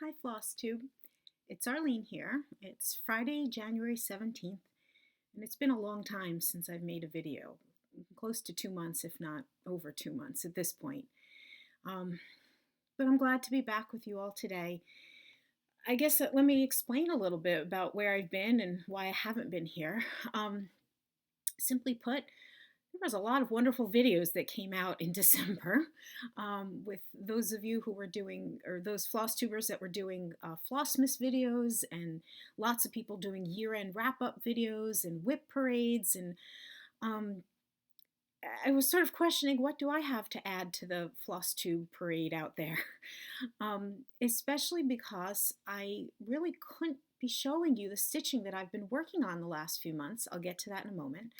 Hi, Flosstube. It's Arlene here. It's Friday, January 17th, and it's been a long time since I've made a video. Close to 2 months, if not over 2 months at this point. Um, but I'm glad to be back with you all today. I guess let me explain a little bit about where I've been and why I haven't been here. Um, Simply put, there was a lot of wonderful videos that came out in December with those of you who were doing, or those floss tubers that were doing Flossmas videos, and lots of people doing year-end wrap-up videos and whip parades. And um, I was sort of questioning, what do I have to add to the floss tube parade out there? Especially because I really couldn't be showing you the stitching that I've been working on the last few months. I'll get to that in a moment.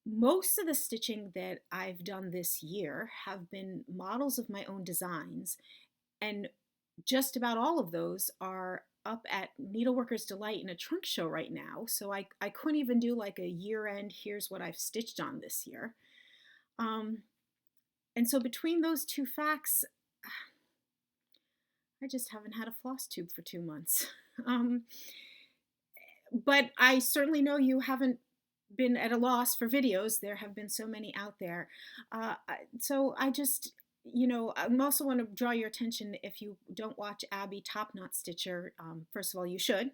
Most of the stitching that I've done this year have been models of my own designs, and just about all of those are up at Needleworker's Delight in a trunk show right now. So I couldn't even do like a year-end, here's what I've stitched on this year. Um, and so between those two facts, I just haven't had a floss tube for 2 months. Um, but I certainly know you haven't been at a loss for videos. There have been so many out there. So I just, I also want to draw your attention, if you don't watch Abby Top Knot Stitcher, first of all, you should.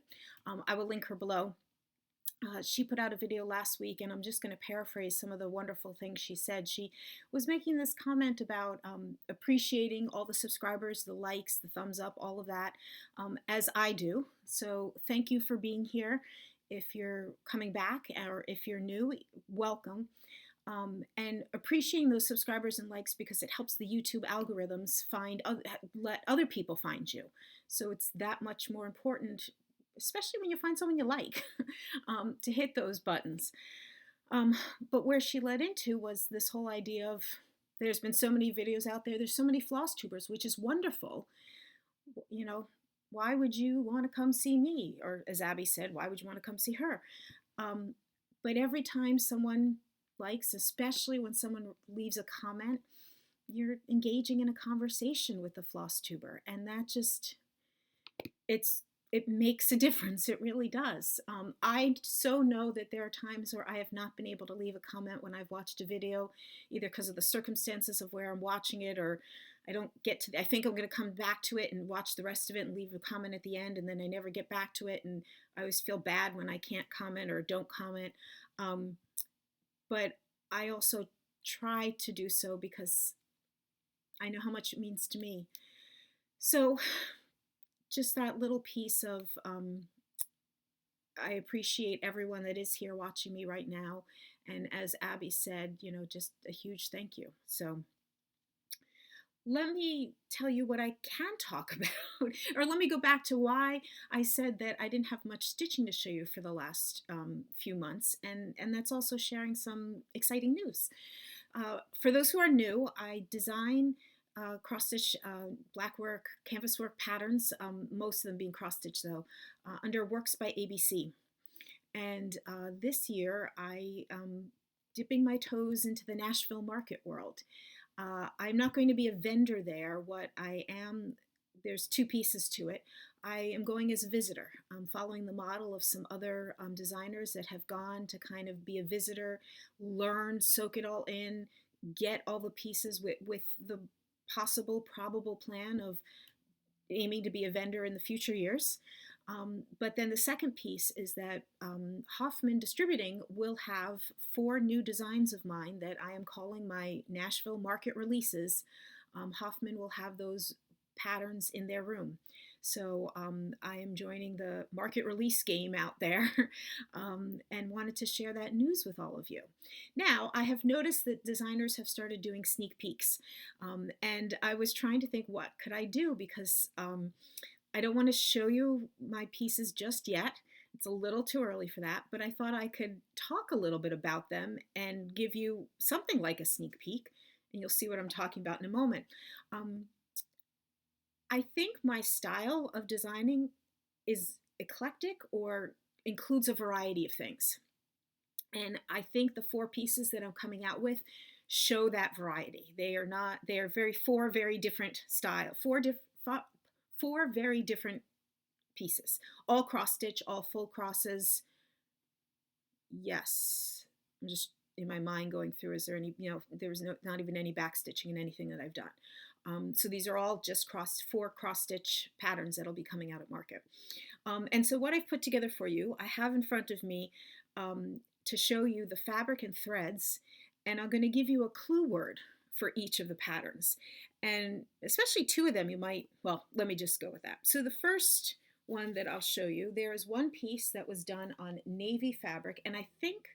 I will link her below. She put out a video last week, and I'm just going to paraphrase some of the wonderful things she said. She was making this comment about appreciating all the subscribers, the likes, the thumbs up, all of that, as I do. So thank you for being here. If you're coming back, or if you're new, welcome. And appreciating those subscribers and likes, because it helps the YouTube algorithms let other people find you. So it's that much more important, especially when you find someone you like, to hit those buttons. But where she led into was this whole idea of, there's been so many videos out there, there's so many floss tubers, which is wonderful. Why would you want to come see me? Or as Abby said, why would you want to come see her? But every time someone likes, especially when someone leaves a comment, you're engaging in a conversation with the floss tuber, and that just, it makes a difference. It really does. I so know that there are times where I have not been able to leave a comment when I've watched a video, either because of the circumstances of where I'm watching it, or I think I'm going to come back to it and watch the rest of it and leave a comment at the end, and then I never get back to it, and I always feel bad when I can't comment or don't comment. But I also try to do so because I know how much it means to me. So just that little piece of, I appreciate everyone that is here watching me right now. And as Abby said, just a huge thank you. So let me tell you what I can talk about, or let me go back to why I said that I didn't have much stitching to show you for the last few months, and that's also sharing some exciting news. For those who are new, I design cross-stitch black work, canvas work patterns, most of them being cross-stitch though, under Works by ABC. And this year I am dipping my toes into the Nashville market world. I'm not going to be a vendor there. What I am, there's two pieces to it. I am going as a visitor. I'm following the model of some other designers that have gone to kind of be a visitor, learn, soak it all in, get all the pieces with the possible, probable plan of aiming to be a vendor in the future years. But then the second piece is that Hoffman Distributing will have 4 new designs of mine that I am calling my Nashville market releases. Hoffman will have those patterns in their room. So I am joining the market release game out there, and wanted to share that news with all of you. Now, I have noticed that designers have started doing sneak peeks, and I was trying to think, what could I do? Because I don't want to show you my pieces just yet. It's a little too early for that, but I thought I could talk a little bit about them and give you something like a sneak peek, and you'll see what I'm talking about in a moment. I think my style of designing is eclectic, or includes a variety of things. And I think the 4 pieces that I'm coming out with show that variety. They are 4 very different styles, 4 very different pieces, all cross stitch, all full crosses. Yes, I'm just in my mind going through, is there any, there was not even any back stitching in anything that I've done. So these are all just 4 cross stitch patterns that'll be coming out at market. And so what I've put together for you, I have in front of me to show you the fabric and threads, and I'm going to give you a clue word for each of the patterns. And especially 2 of them you might, well, let me just go with that. So the first one that I'll show you, there is one piece that was done on navy fabric, and I think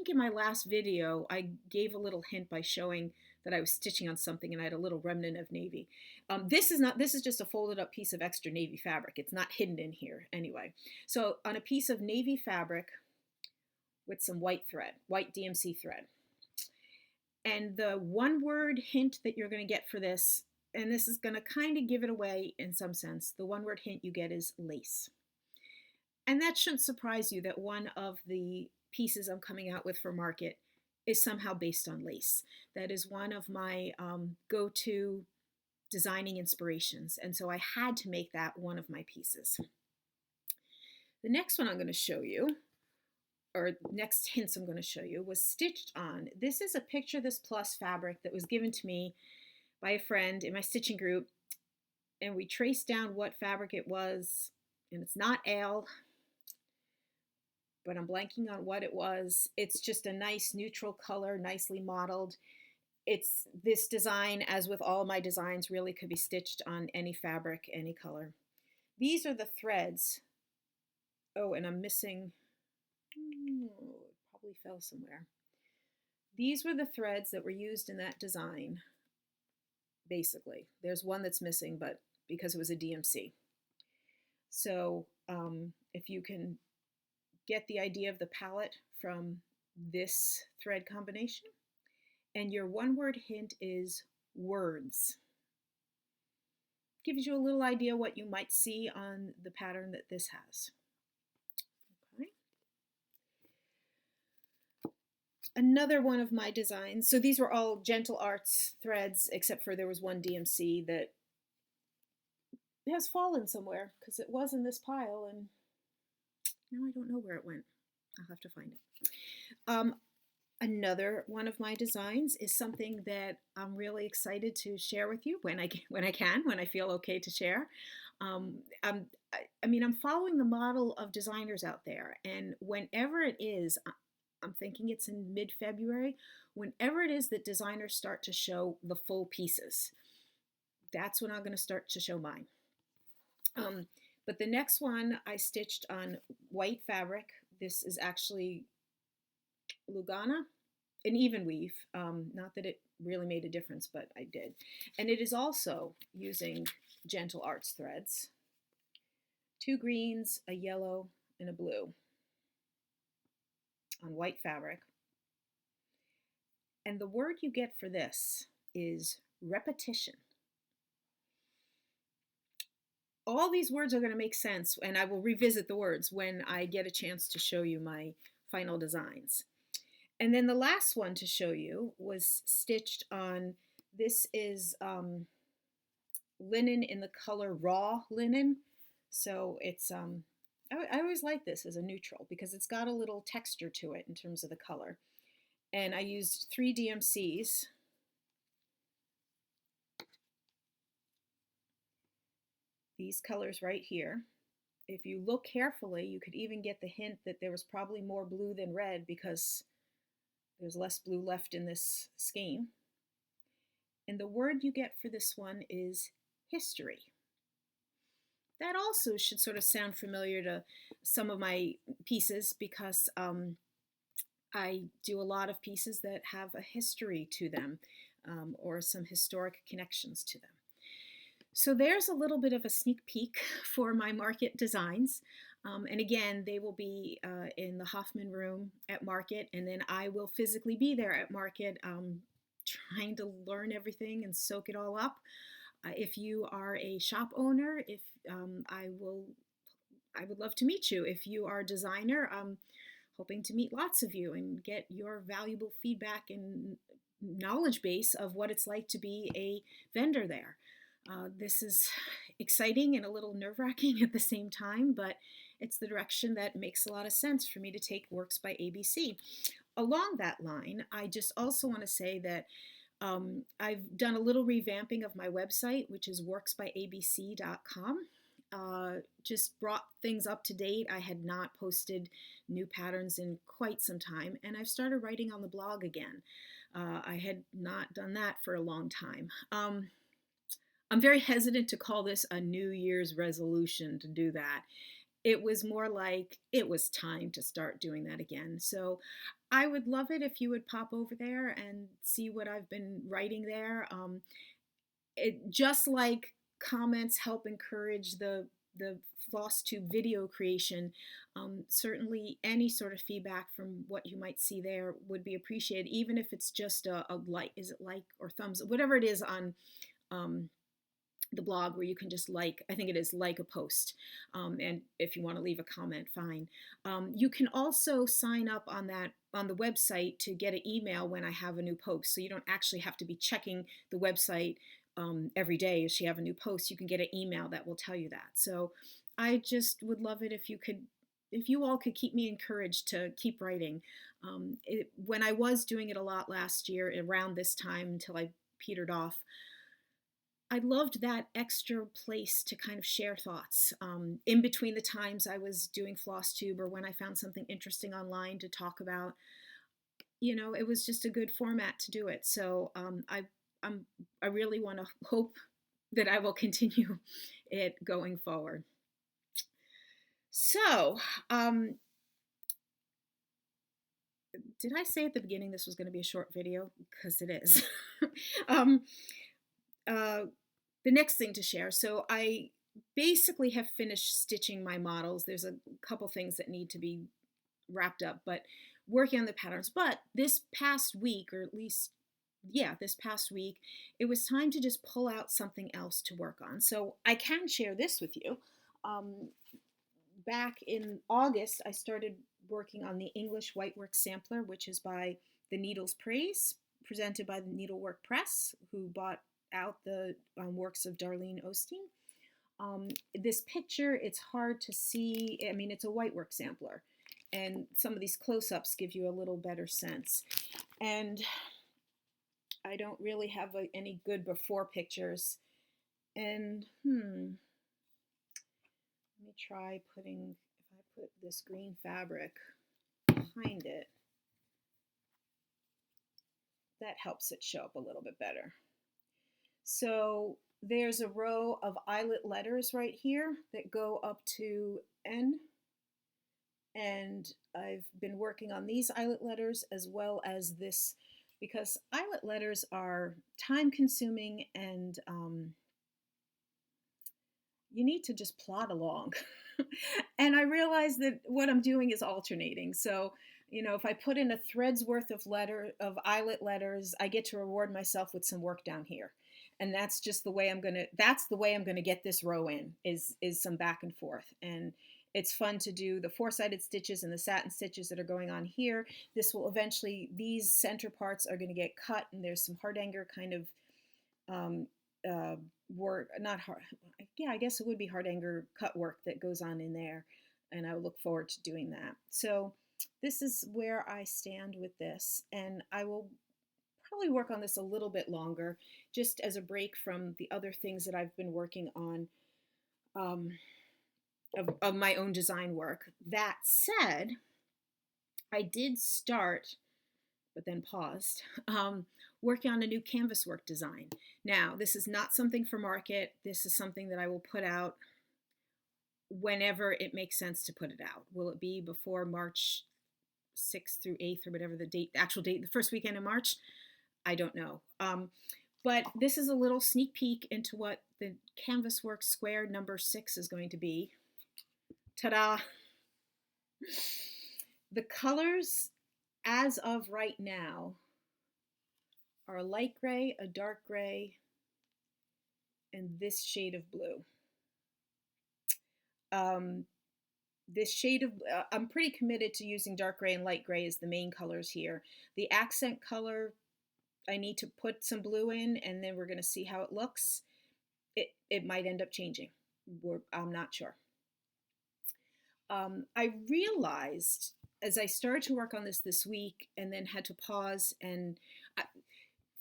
in my last video I gave a little hint by showing that I was stitching on something and I had a little remnant of navy. This is just a folded up piece of extra navy fabric. It's not hidden in here anyway. So on a piece of navy fabric with some white thread, white DMC thread. And the one word hint that you're going to get for this, and this is going to kind of give it away in some sense, the one word hint you get is lace. And that shouldn't surprise you that one of the pieces I'm coming out with for market is somehow based on lace. That is one of my go-to designing inspirations, and so I had to make that one of my pieces. The next one I'm going to show you, or next hints I'm going to show you, was stitched on. This is a picture of this plus fabric that was given to me by a friend in my stitching group, and we traced down what fabric it was, and it's not ale, but I'm blanking on what it was. It's just a nice neutral color, nicely modeled. It's this design, as with all my designs, really could be stitched on any fabric, any color. These are the threads. Oh, and I'm missing, it probably fell somewhere. These were the threads that were used in that design, basically. There's one that's missing, but because it was a DMC. So if you can get the idea of the palette from this thread combination. And your one word hint is words. Gives you a little idea what you might see on the pattern that this has. Okay. Another one of my designs, so these were all Gentle Arts threads, except for there was one DMC that has fallen somewhere because it was in this pile and now I don't know where it went. I'll have to find it. Another one of my designs is something that I'm really excited to share with you when I feel okay to share. I'm following the model of designers out there, and whenever it is, I'm thinking it's in mid-February, whenever it is that designers start to show the full pieces, that's when I'm going to start to show mine. But the next one I stitched on white fabric. This is actually Lugana, an even weave. Not that it really made a difference, but I did. And it is also using Gentle Arts threads. 2 greens, a yellow, and a blue on white fabric. And the word you get for this is repetition. All these words are going to make sense, and I will revisit the words when I get a chance to show you my final designs. And then the last one to show you was stitched on, this is linen in the color raw linen. So it's, I always like this as a neutral because it's got a little texture to it in terms of the color. And I used 3 DMCs. These colors right here. If you look carefully, you could even get the hint that there was probably more blue than red because there's less blue left in this skein. And the word you get for this one is history. That also should sort of sound familiar to some of my pieces because I do a lot of pieces that have a history to them or some historic connections to them. So there's a little bit of a sneak peek for my market designs. And again, they will be in the Hoffman room at market, and then I will physically be there at market trying to learn everything and soak it all up. If you are a shop owner, I would love to meet you. If you are a designer, I'm hoping to meet lots of you and get your valuable feedback and knowledge base of what it's like to be a vendor there. This is exciting and a little nerve-wracking at the same time, but it's the direction that makes a lot of sense for me to take Works by ABC. Along that line, I just also want to say that I've done a little revamping of my website, which is worksbyabc.com. Just brought things up to date. I had not posted new patterns in quite some time, and I've started writing on the blog again. I had not done that for a long time. I'm very hesitant to call this a New Year's resolution to do that. It was more like it was time to start doing that again. So I would love it if you would pop over there and see what I've been writing there. It just like comments help encourage the Flosstube video creation. Certainly, any sort of feedback from what you might see there would be appreciated, even if it's just a like, is it like or thumbs, whatever it is on um, the blog where you can just like, I think it is like a post. And if you want to leave a comment, fine. You can also sign up on the website to get an email when I have a new post. So you don't actually have to be checking the website every day if you have a new post. You can get an email that will tell you that. So I just would love it if you all could keep me encouraged to keep writing. When I was doing it a lot last year around this time until I petered off, I loved that extra place to kind of share thoughts in between the times I was doing Flosstube or when I found something interesting online to talk about. It was just a good format to do it. So I really want to hope that I will continue it going forward. So, did I say at the beginning this was going to be a short video? Because it is. The next thing to share. So I basically have finished stitching my models. There's a couple things that need to be wrapped up, but working on the patterns. But this past week, or at least, yeah, this past week, it was time to just pull out something else to work on. So I can share this with you. Back in August, I started working on the English Whitework Sampler, which is by The Needle's Praise, presented by the Needlework Press, who bought out the works of Darlene Osteen. This picture, it's hard to see. I mean, it's a whitework sampler, and some of these close-ups give you a little better sense. And I don't really have any good before pictures. And let me try putting, if I put this green fabric behind it, that helps it show up a little bit better. So there's a row of eyelet letters right here that go up to N. And I've been working on these eyelet letters as well as this, because eyelet letters are time consuming and you need to just plod along. And I realize that what I'm doing is alternating. So, if I put in a thread's worth of eyelet letters, I get to reward myself with some work down here. And that's just the way I'm gonna get this row in, is some back and forth. And it's fun to do the four-sided stitches and the satin stitches that are going on here. This will eventually, these center parts are going to get cut, and there's some hardanger kind of work, not hard, yeah, I guess it would be hardanger cut work that goes on in there, and I look forward to doing that. So this is where I stand with this, and I will probably work on this a little bit longer, just as a break from the other things that I've been working on of my own design work. That said, I did start, but then paused, working on a new canvas work design. Now, this is not something for market. This is something that I will put out whenever it makes sense to put it out. Will it be before March 6th through 8th or whatever the actual date, the first weekend in March? I don't know. But this is a little sneak peek into what the Canvas Work Square number 6 is going to be. Ta-da! The colors, as of right now, are a light gray, a dark gray, and this shade of blue. This shade of, I'm pretty committed to using dark gray and light gray as the main colors here. The accent color, I need to put some blue in, and then we're going to see how it looks. it might end up changing. I'm not sure. I realized as I started to work on this week and then had to pause, and I,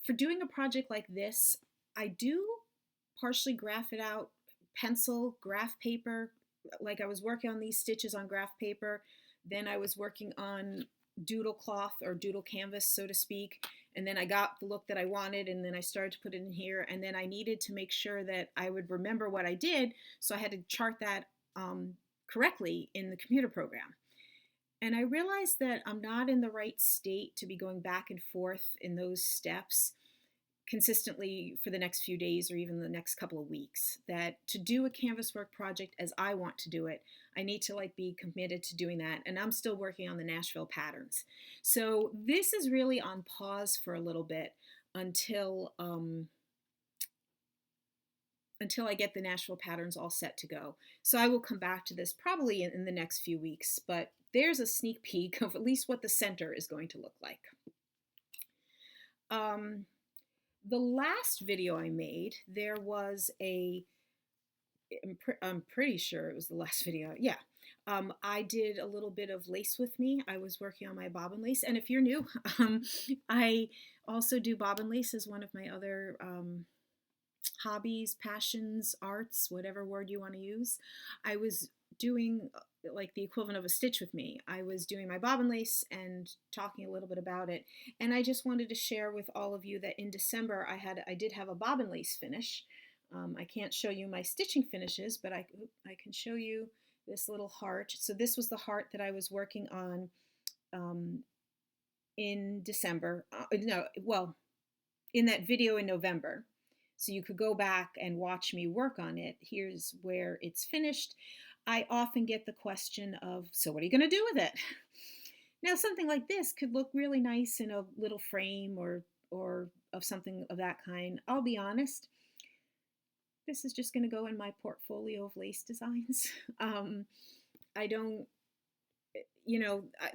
for doing a project like this, I do partially graph it out, pencil, graph paper. Like I was working on these stitches on graph paper, then I was working on doodle cloth or doodle canvas, so to speak. And then I got the look that I wanted, and then I started to put it in here. And then I needed to make sure that I would remember what I did, so I had to chart that correctly in the computer program. And I realized that I'm not in the right state to be going back and forth in those steps consistently for the next few days or even the next couple of weeks. That to do a canvas work project as I want to do it, I need to like be committed to doing that. And I'm still working on the Nashville patterns. So this is really on pause for a little bit until I get the Nashville patterns all set to go. So I will come back to this probably in the next few weeks, but there's a sneak peek of at least what the center is going to look like. The last video I made, there was I'm pretty sure it was the last video. Yeah. I did a little bit of lace with me. I was working on my bobbin lace. And if you're new, I also do bobbin lace as one of my other hobbies, passions, arts, whatever word you want to use. I was doing like the equivalent of a stitch with me. I was doing my bobbin lace and talking a little bit about it. And I just wanted to share with all of you that in December I did have a bobbin lace finish. I can't show you my stitching finishes, but I can show you this little heart. So this was the heart that I was working on in December. In that video in November. So you could go back and watch me work on it. Here's where it's finished. I often get the question of, so what are you going to do with it? Now, something like this could look really nice in a little frame or of something of that kind. I'll be honest, this is just going to go in my portfolio of lace designs. I don't,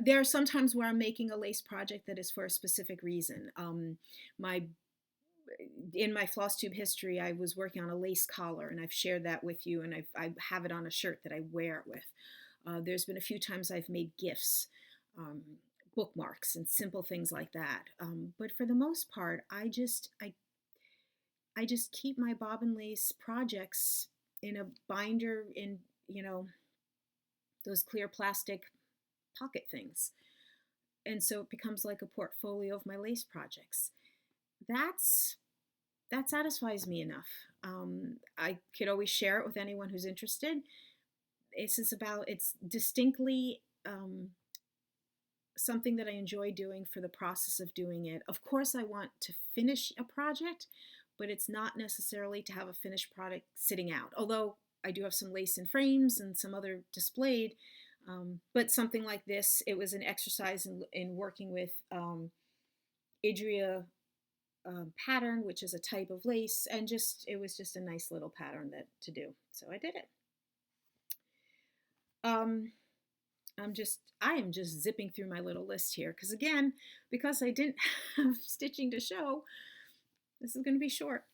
there are some times where I'm making a lace project that is for a specific reason. In my Flosstube history, I was working on a lace collar, and I've shared that with you, and I have it on a shirt that I wear it with. There's been a few times I've made gifts, bookmarks, and simple things like that. But for the most part, I just keep my bobbin lace projects in a binder in, those clear plastic pocket things. And so it becomes like a portfolio of my lace projects. That satisfies me enough. I could always share it with anyone who's interested. It's distinctly something that I enjoy doing for the process of doing it. Of course, I want to finish a project, but it's not necessarily to have a finished product sitting out. Although I do have some lace in frames and some other displayed, but something like this, it was an exercise in working with Idria pattern, which is a type of lace, and it was just a nice little pattern to do. So I did it. I am just zipping through my little list here because I didn't have stitching to show. This is going to be short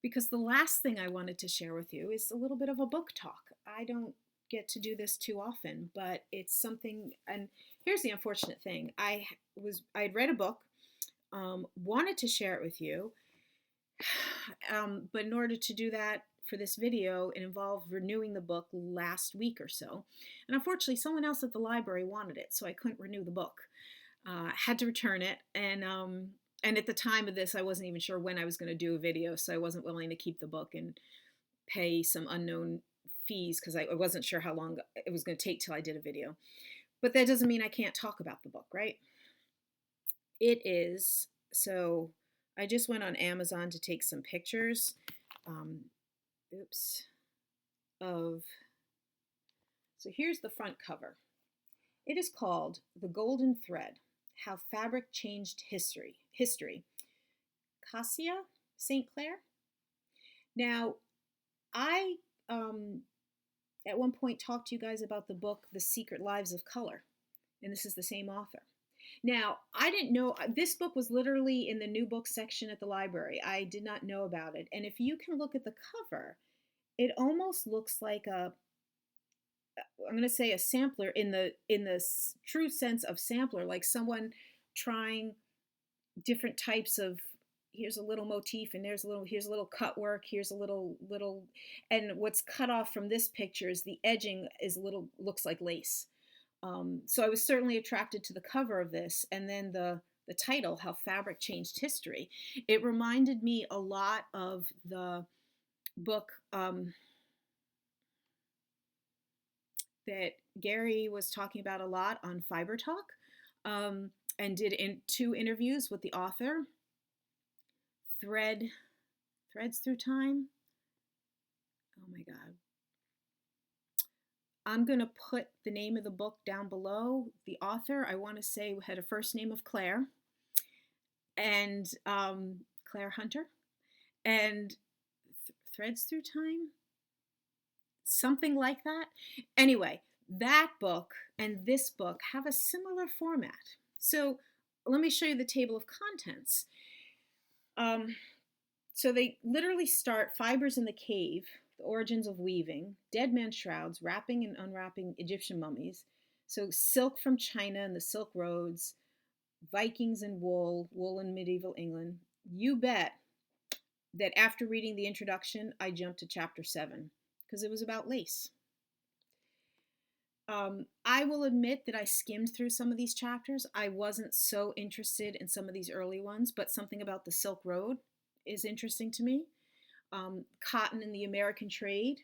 because the last thing I wanted to share with you is a little bit of a book talk. I don't get to do this too often, but it's something. And here's the unfortunate thing: I had read a book. Wanted to share it with you, but in order to do that for this video, it involved renewing the book last week or so. And unfortunately, someone else at the library wanted it, so I couldn't renew the book. Had to return it, and at the time of this, I wasn't even sure when I was going to do a video, so I wasn't willing to keep the book and pay some unknown fees because I wasn't sure how long it was going to take till I did a video. But that doesn't mean I can't talk about the book, right? It is, so I just went on Amazon to take some pictures, so here's the front cover. It is called The Golden Thread, How Fabric Changed History. Cassia St. Clair. Now, I, at one point talked to you guys about the book, The Secret Lives of Color, and this is the same author. Now, I didn't know this book was literally in the new book section at the library. I did not know about it. And if you can look at the cover, it almost looks like a I'm going to say a sampler in the true sense of sampler, like someone trying different types of here's a little motif and here's a little cut work, here's a little and what's cut off from this picture is the edging is a little looks like lace. So I was certainly attracted to the cover of this, and then the title, How Fabric Changed History. It reminded me a lot of the book that Gary was talking about a lot on Fiber Talk, and did two interviews with the author. Threads Through Time. Oh my God. I'm going to put the name of the book down below. The author, I want to say, had a first name of Claire, and Claire Hunter, and Threads Through Time, something like that. Anyway, that book and this book have a similar format. So let me show you the table of contents. So they literally start Fibers in the Cave, the origins of weaving, dead man shrouds, wrapping and unwrapping Egyptian mummies. So silk from China and the Silk Roads, Vikings and wool in medieval England. You bet that after reading the introduction, I jumped to chapter 7 because it was about lace. I will admit that I skimmed through some of these chapters. I wasn't so interested in some of these early ones, but something about the Silk Road is interesting to me. Cotton in the American trade.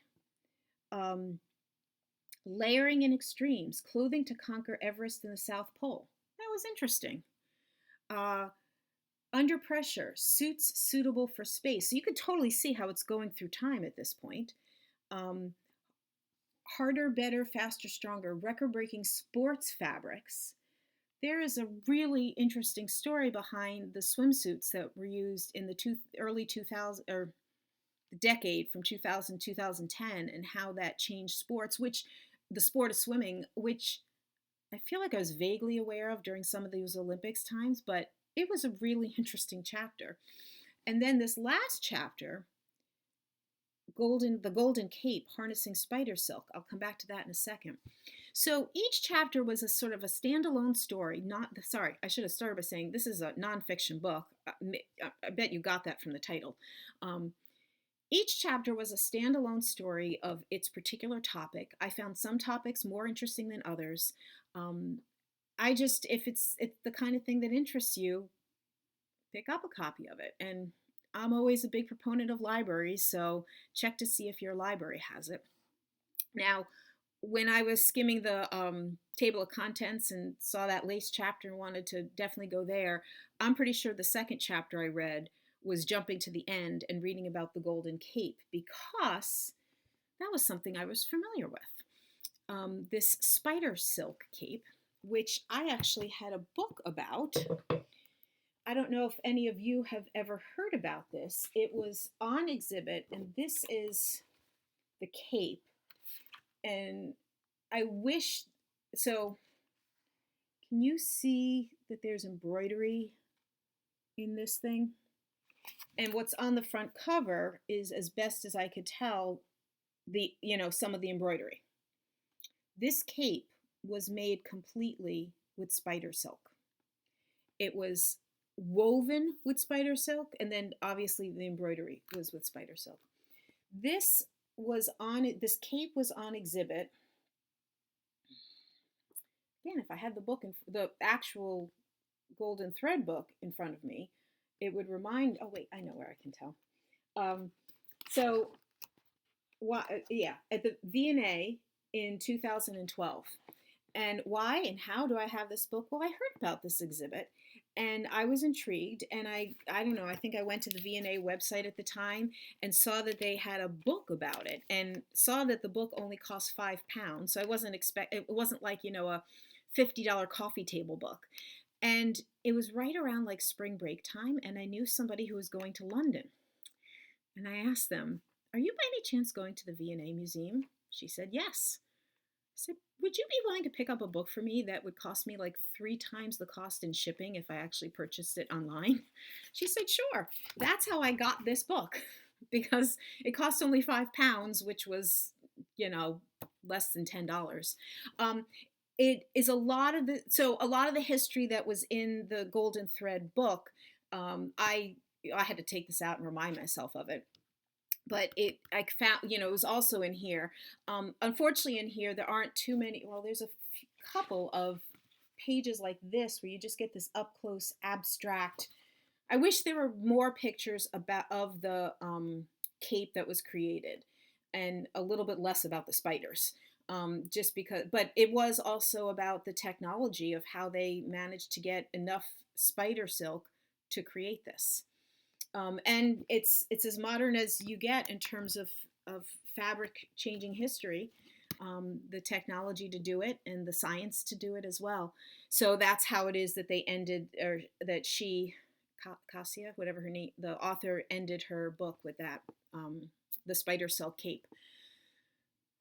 Layering in extremes, clothing to conquer Everest and the South Pole. That was interesting. Under pressure, suits suitable for space. So you could totally see how it's going through time at this point. Harder, better, faster, stronger, record-breaking sports fabrics. There is a really interesting story behind the swimsuits that were used in the early 2000s, or the decade from 2000 to 2010, and how that changed sports, which the sport of swimming, which I feel like I was vaguely aware of during some of those Olympics times, but it was a really interesting chapter. And then this last chapter, the Golden Cape, harnessing spider silk. I'll come back to that in a second. So each chapter was a sort of a standalone story. I should have started by saying this is a nonfiction book. I bet you got that from the title. Each chapter was a standalone story of its particular topic. I found some topics more interesting than others. If it's the kind of thing that interests you, pick up a copy of it. And I'm always a big proponent of libraries, so check to see if your library has it. Now, when I was skimming the table of contents and saw that lace chapter and wanted to definitely go there, I'm pretty sure the second chapter I read was jumping to the end and reading about the Golden Cape, because that was something I was familiar with. This spider silk cape, which I actually had a book about. I don't know if any of you have ever heard about this. It was on exhibit, and this is the cape. And I wish, so can you see that there's embroidery in this thing? And what's on the front cover is, as best as I could tell, some of the embroidery. This cape was made completely with spider silk. It was woven with spider silk, and then obviously the embroidery was with spider silk. This cape was on exhibit. Again, if I had the actual golden thread book in front of me, it would remind. Oh wait, I know where I can tell. At the V&A in 2012. And why and how do I have this book? Well, I heard about this exhibit, and I was intrigued, and I don't know, I think I went to the V&A website at the time and saw that they had a book about it, and saw that the book only cost £5. So it wasn't like, a $50 coffee table book. And it was right around like spring break time, and I knew somebody who was going to London. And I asked them, "Are you by any chance going to the V&A museum?" She said, "Yes." said, would you be willing to pick up a book for me that would cost me like 3 times the cost in shipping if I actually purchased it online? She said, sure. That's how I got this book because it cost only £5, which was, you know, less than $10. Um, it is a lot of the history that was in the Golden Thread book. I had to take this out and remind myself of it, but I found, it was also in here. Unfortunately, in here there aren't too many. Well, there's a couple of pages like this where you just get this up close abstract. I wish there were more pictures of the cape that was created, and a little bit less about the spiders. Just because, but it was also about the technology of how they managed to get enough spider silk to create this. And it's as modern as you get in terms of fabric changing history, the technology to do it and the science to do it as well. So that's how it is that they ended, or that Cassia, whatever her name, the author, ended her book with that, the spider silk cape.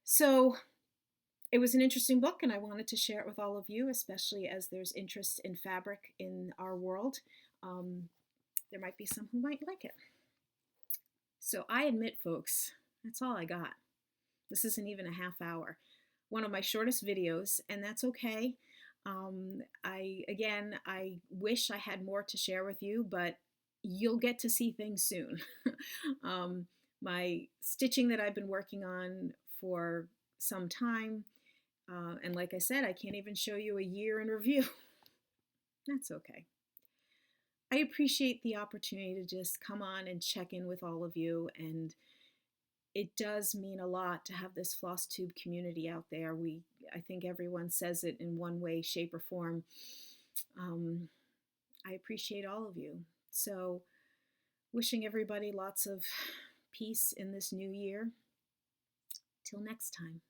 So it was an interesting book, and I wanted to share it with all of you, especially as there's interest in fabric in our world. There might be some who might like it. So I admit, folks, that's all I got. This isn't even a half hour. One of my shortest videos, and that's okay. I wish I had more to share with you, but you'll get to see things soon. My stitching that I've been working on for some time, and like I said, I can't even show you a year in review. That's okay. I appreciate the opportunity to just come on and check in with all of you, and it does mean a lot to have this Flosstube community out there. I think everyone says it in one way, shape, or form. I appreciate all of you. So, wishing everybody lots of peace in this new year. Till next time.